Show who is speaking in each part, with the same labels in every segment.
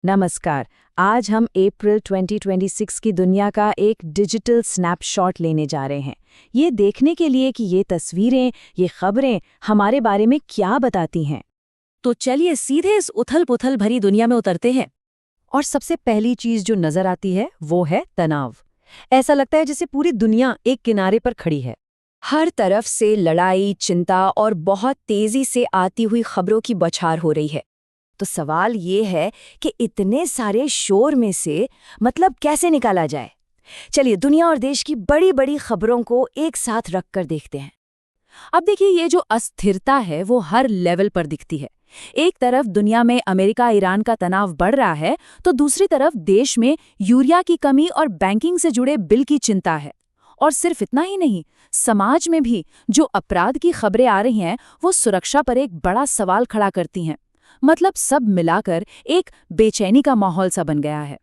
Speaker 1: नमस्कार। आज हम अप्रैल 2026 की दुनिया का एक डिजिटल स्नैपशॉट लेने जा रहे हैं। ये देखने के लिए कि ये तस्वीरें, ये खबरें हमारे बारे में क्या बताती हैं।
Speaker 2: तो चलिए सीधे इस उथल-पुथल भरी दुनिया में उतरते हैं।
Speaker 1: और सबसे पहली चीज जो नजर आती है वो है तनाव। ऐसा लगता है जैसे पूरी दुनिया एक किनारे पर खड़ी है।
Speaker 2: हर तरफ से लड़ाई, चिंता और बहुत तेजी से आती हुई खबरों की बौछार हो रही है। तो सवाल ये है कि इतने सारे शोर में से मतलब कैसे निकाला जाए? चलिए दुनिया और देश की बड़ी-बड़ी खबरों को एक साथ रखकर देखते हैं। अब देखिए, ये जो अस्थिरता है वो हर लेवल पर दिखती है। एक तरफ दुनिया में अमेरिका ईरान का तनाव बढ़ रहा है, तो दूसरी तरफ देश में यूरिया की कमी और बैंकिंग से जुड़े बिल की चिंता है। और सिर्फ इतना ही नहीं, समाज में भी जो अपराध की खबरें आ रही हैं वो सुरक्षा पर एक बड़ा सवाल खड़ा करती हैं। मतलब सब मिलाकर एक बेचैनी का माहौल सा बन गया है।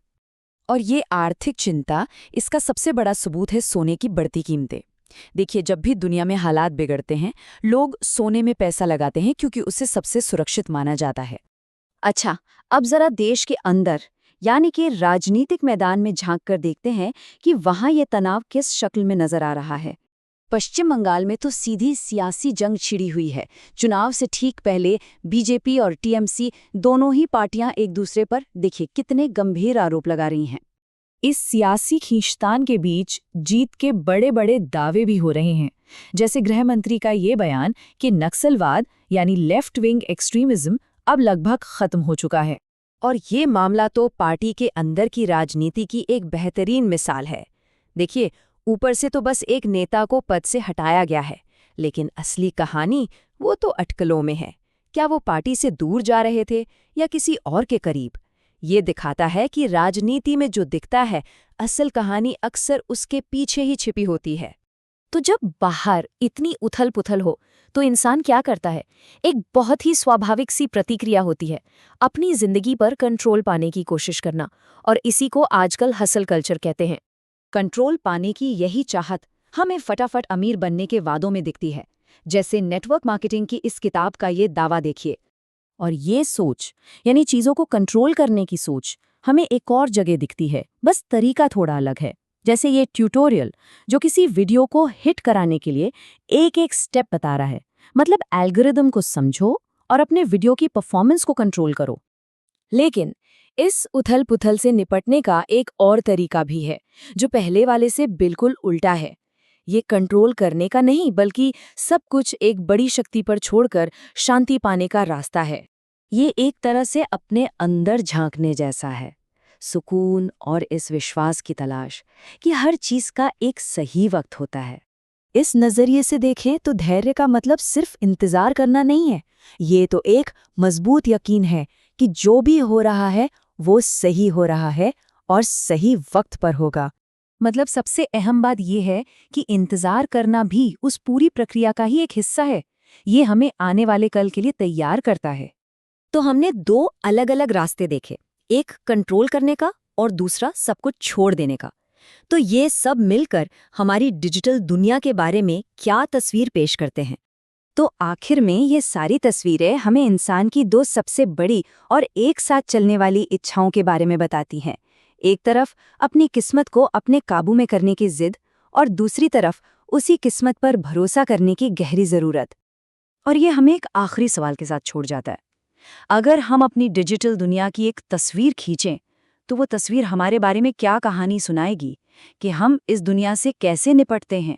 Speaker 2: और ये आर्थिक चिंता, इसका सबसे बड़ा सबूत है सोने की बढ़ती कीमतें। देखिए, जब भी दुनिया में हालात बिगड़ते हैं, लोग सोने में पैसा लगाते हैं क्योंकि उसे सबसे सुरक्षित माना जाता है। अच्छा, अब जरा देश के अंदर यानी कि राजनीतिक मैदान में झांक कर देखते हैं कि वहां ये तनाव किस शक्ल में नजर आ रहा है। पश्चिम बंगाल में तो सीधी सियासी जंग छिड़ी हुई है। चुनाव से ठीक पहले बीजेपी और टीएमसी दोनों ही पार्टियां एक दूसरे पर देखिए कितने गंभीर आरोप लगा रही हैं।
Speaker 1: इस सियासी खींचतान के बीच जीत के बड़े बड़े दावे भी हो रहे हैं। जैसे गृह मंत्री का ये बयान कि नक्सलवाद यानी लेफ्ट विंग एक्सट्रीमिज्म अब लगभग खत्म हो चुका है।
Speaker 2: और ये मामला तो पार्टी के अंदर की राजनीति की एक बेहतरीन मिसाल है। देखिए, ऊपर से तो बस एक नेता को पद से हटाया गया है, लेकिन असली कहानी वो तो अटकलों में है। क्या वो पार्टी से दूर जा रहे थे या किसी और के करीब? ये दिखाता है कि राजनीति में जो दिखता है, असल कहानी अक्सर उसके पीछे ही छिपी होती है। तो जब बाहर इतनी उथल-पुथल हो, तो इंसान क्या करता है? एक बहुत ही स्वाभाविक सी प्रतिक्रिया होती है, अपनी जिंदगी पर कंट्रोल पाने की कोशिश करना। और इसी को आजकल हसल कल्चर कहते हैं। कंट्रोल पाने की यही चाहत हमें फटाफट अमीर बनने के वादों में दिखती है। जैसे नेटवर्क मार्केटिंग की इस किताब का ये दावा देखिए। और ये सोच, यानी चीज़ों को कंट्रोल करने की सोच, हमें एक और जगह दिखती है, बस तरीका थोड़ा अलग है। जैसे ये ट्यूटोरियल जो किसी वीडियो को हिट कराने के लिए एक एक स्टेप बता रहा है। मतलब एल्गोरिदम को समझो और अपने वीडियो की परफॉर्मेंस को कंट्रोल करो। लेकिन इस उथल-पुथल से निपटने का एक और तरीका भी है, जो पहले वाले से बिल्कुल उल्टा है। ये कंट्रोल करने का नहीं, बल्कि सब कुछ एक बड़ी शक्ति पर छोड़कर शांति पाने का रास्ता है। ये एक तरह से अपने अंदर झांकने जैसा है। सुकून और इस विश्वास की तलाश कि हर चीज का एक सही वक्त होता है। इस नजरिए से देखें तो धैर्य का मतलब सिर्फ इंतजार करना नहीं है। ये तो एक मजबूत यकीन है कि जो भी हो रहा है वो सही हो रहा है और सही वक्त पर होगा। मतलब सबसे अहम बात यह है कि इंतजार करना भी उस पूरी प्रक्रिया का ही एक हिस्सा है। ये हमें आने वाले कल के लिए तैयार करता है। तो हमने दो अलग-अलग रास्ते देखे, एक कंट्रोल करने का और दूसरा सब कुछ छोड़ देने का। तो ये सब मिलकर हमारी डिजिटल दुनिया के बारे में क्या तस्वीर पेश करते हैं? तो आखिर में ये सारी तस्वीरें हमें इंसान की दो सबसे बड़ी और एक साथ चलने वाली इच्छाओं के बारे में बताती हैं। एक तरफ अपनी किस्मत को अपने काबू में करने की जिद और दूसरी तरफ उसी किस्मत पर भरोसा करने की गहरी ज़रूरत। और ये हमें एक आखिरी सवाल के साथ छोड़ जाता है। अगर हम अपनी डिजिटल दुनिया की एक तस्वीर खींचें, तो वो तस्वीर हमारे बारे में क्या कहानी सुनाएगी कि हम इस दुनिया से कैसे निपटते हैं?